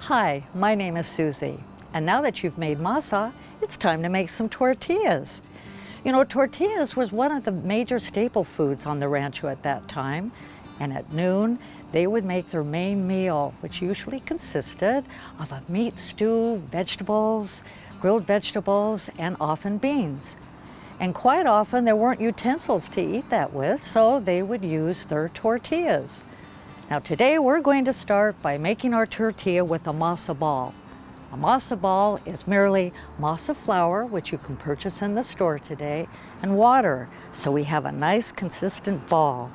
Hi, my name is Susie, and now that you've made masa, it's time to make some tortillas. You know, tortillas was one of the major staple foods on the rancho at that time, and at noon, they would make their main meal, which usually consisted of a meat stew, vegetables, grilled vegetables, and often beans. And quite often there weren't utensils to eat that with, so they would use their tortillas. Now today we're going to start by making our tortilla with a masa ball. A masa ball is merely masa flour, which you can purchase in the store today, and water, so we have a nice consistent ball.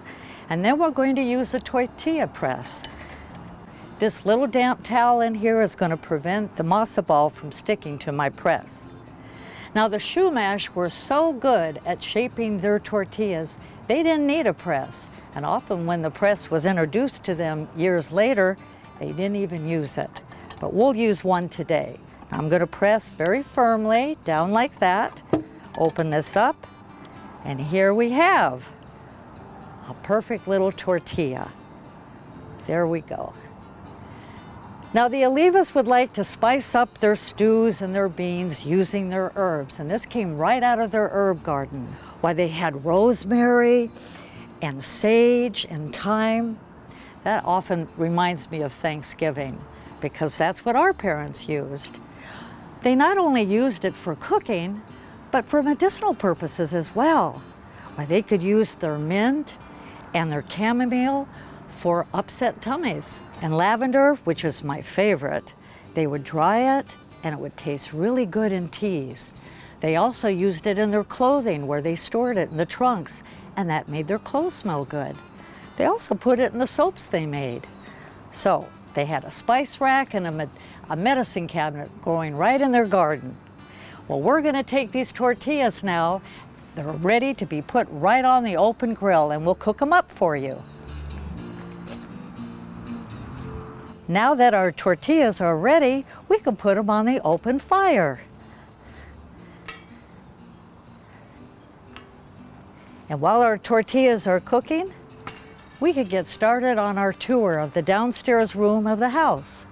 And then we're going to use a tortilla press. This little damp towel in here is going to prevent the masa ball from sticking to my press. Now the Shumash were so good at shaping their tortillas, they didn't need a press. And often when the press was introduced to them years later, they didn't even use it. But we'll use one today. Now I'm going to press very firmly down like that, open this up, and here we have a perfect little tortilla. There we go. Now the Olivas would like to spice up their stews and their beans using their herbs, and this came right out of their herb garden. Why, they had rosemary and sage and thyme. That often reminds me of Thanksgiving because that's what our parents used. They not only used it for cooking, but for medicinal purposes as well. Why, they could use their mint and their chamomile for upset tummies. And lavender, which is my favorite, they would dry it and it would taste really good in teas. They also used it in their clothing where they stored it in the trunks, and that made their clothes smell good. They also put it in the soaps they made. So they had a spice rack and a medicine cabinet growing right in their garden. Well, we're going to take these tortillas now. They're ready to be put right on the open grill, and we'll cook them up for you. Now that our tortillas are ready, we can put them on the open fire. And while our tortillas are cooking, we could get started on our tour of the downstairs room of the house.